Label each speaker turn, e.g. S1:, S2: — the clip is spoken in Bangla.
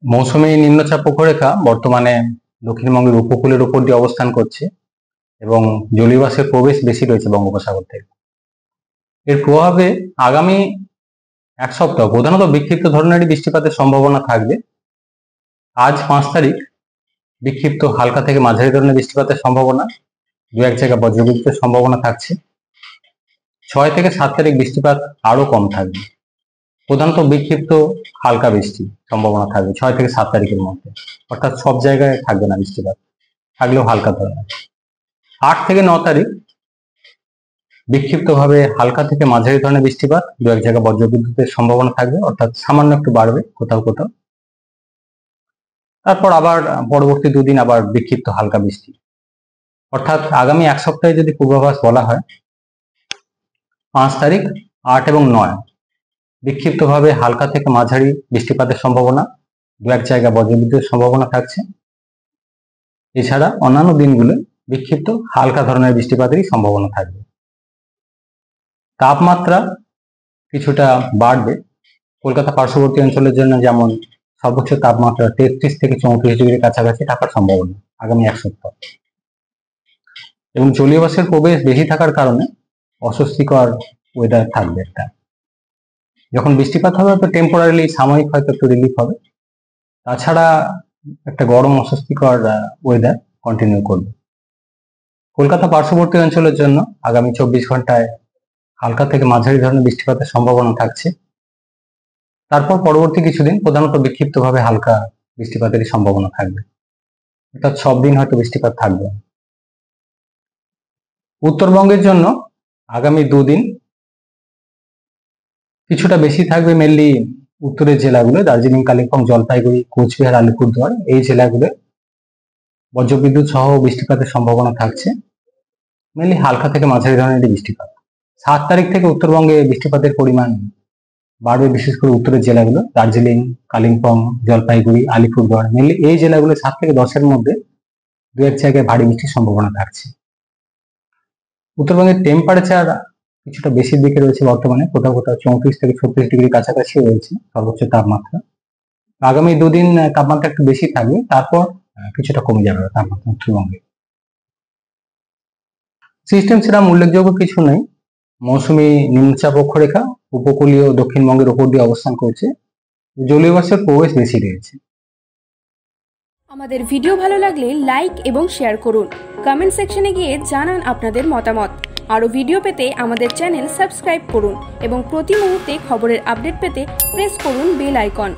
S1: মৌসুমী নিম্নচাপ অক্ষরেখা বর্তমানে দক্ষিণবঙ্গের উপকূলের উপর দিয়ে অবস্থান করছে এবং জলীয় বাষ্পের প্রবেশ বেশি রয়েছে বঙ্গোপসাগর থেকে। এর প্রভাবে আগামী এক সপ্তাহ প্রধানত বিক্ষিপ্ত ধরনেরই বৃষ্টিপাতের সম্ভাবনা থাকবে। আজ 5 তারিখ বিক্ষিপ্ত হালকা থেকে মাঝারি ধরনের বৃষ্টিপাতের সম্ভাবনা, দু এক জায়গায় বজ্রবিদ্যুতের সম্ভাবনা থাকছে। 6 থেকে 7 তারিখ বৃষ্টিপাত আরো কম থাকবে, প্রধানত বিক্ষিপ্ত হালকা বৃষ্টি সম্ভাবনা থাকবে 6 থেকে 7 তারিখের মধ্যে, অর্থাৎ সব জায়গায় থাকবে না বৃষ্টিপাত, থাকলেও হালকা ধরনের। 8 থেকে 9 তারিখ বিক্ষিপ্তভাবে হালকা থেকে মাঝারি ধরনের বৃষ্টিপাত, দু এক জায়গায় বজ্রবিদ্যুতের সম্ভাবনা থাকবে, অর্থাৎ সামান্য একটু বাড়বে কোথাও কোথাও। তারপর আবার পরবর্তী দুদিন আবার বিক্ষিপ্ত হালকা বৃষ্টি, অর্থাৎ আগামী এক সপ্তাহে যদি পূর্বাভাস বলা হয়, 5 তারিখ, 8 এবং 9 বিক্ষিপ্তভাবে হালকা থেকে মাঝারি বৃষ্টিপাতের সম্ভাবনা, দু এক জায়গায় বজ্রবিদ্যুতের সম্ভাবনা থাকছে। এছাড়া অন্যান্য দিনগুলো বিক্ষিপ্ত হালকা ধরনের বৃষ্টিপাতেরই সম্ভাবনা থাকবে। তাপমাত্রা কিছুটা বাড়বে কলকাতা পার্শ্ববর্তী অঞ্চলের জন্য, যেমন সর্বোচ্চ তাপমাত্রা 33 থেকে 34 ডিগ্রির কাছাকাছি থাকার সম্ভাবনা আগামী এক সপ্তাহ, এবং জলীয় বাষ্পের প্রবেশ বেশি থাকার কারণে অস্বস্তিকর ওয়েদার থাকবে একটা। যখন বৃষ্টিপাত হবে তো টেম্পোরারিলি সাময়িক হয়তো একটু রিলিফ হবে, তাছাড়া একটা গরম অস্বস্তিকর ওয়েদার কন্টিনিউ করবে। কলকাতা পার্শ্ববর্তী অঞ্চলের জন্য আগামী 24 ঘন্টায় হালকা থেকে মাঝারি ধরনের বৃষ্টিপাতের সম্ভাবনা থাকছে। তারপর পরবর্তী কিছুদিন প্রধানত বিক্ষিপ্তভাবে হালকা বৃষ্টিপাতেরই সম্ভাবনা থাকবে, অর্থাৎ সব দিন হয়তো বৃষ্টিপাত থাকবে। উত্তরবঙ্গের জন্য আগামী দুদিন কিছুটা বেশি থাকবে, মেনলি উত্তরের জেলাগুলো দার্জিলিং, কালিম্পং, জলপাইগুড়ি, কোচবিহার, আলিপুরদুয়ার, এই জেলাগুলো বজ্রবিদ্যুৎ সহ বৃষ্টিপাতের সম্ভাবনা থাকছে, মেনলি হালকা থেকে মাঝারি ধরনের বৃষ্টিপাত। 7 তারিখ থেকে উত্তরবঙ্গে বৃষ্টিপাতের পরিমাণ বাড়বে, বিশেষ করে উত্তরের জেলাগুলো দার্জিলিং, কালিম্পং, জলপাইগুড়ি, আলিপুরদুয়ার, মেনলি এই জেলাগুলো 7 থেকে 10-এর মধ্যে দু এক জায়গায় ভারী বৃষ্টির সম্ভাবনা থাকছে। উত্তরবঙ্গের টেম্পারেচার কিছুটা বেশির দিকে রয়েছে বর্তমানে, কোথাও কোথাও 34 থেকে 36 ডিগ্রির কাছাকাছি রয়েছে সর্বোচ্চ তাপমাত্রা। আগামী দুদিন তাপমাত্রা একটু বেশি থাকবে, তারপর কিছুটা কমে যাবে তাপমাত্রা উত্তরবঙ্গে। সিস্টেম সেরকম উল্লেখযোগ্য কিছু নেই। মৌসুমী নিম্নচাপ অক্ষরেখা উপকূলীয় দক্ষিণবঙ্গের উপর দিয়ে অবস্থান করছে, জলীয় বাষ্পের প্রবেশ বেশি রয়েছে।
S2: আমাদের ভিডিও ভালো লাগলে লাইক এবং শেয়ার করুন, কমেন্ট সেকশনে গিয়ে জানান আপনাদের মতামত। আরও ভিডিও পেতে আমাদের চ্যানেল সাবস্ক্রাইব করুন এবং প্রতি মুহূর্তে খবরের আপডেট পেতে প্রেস করুন বেল আইকন।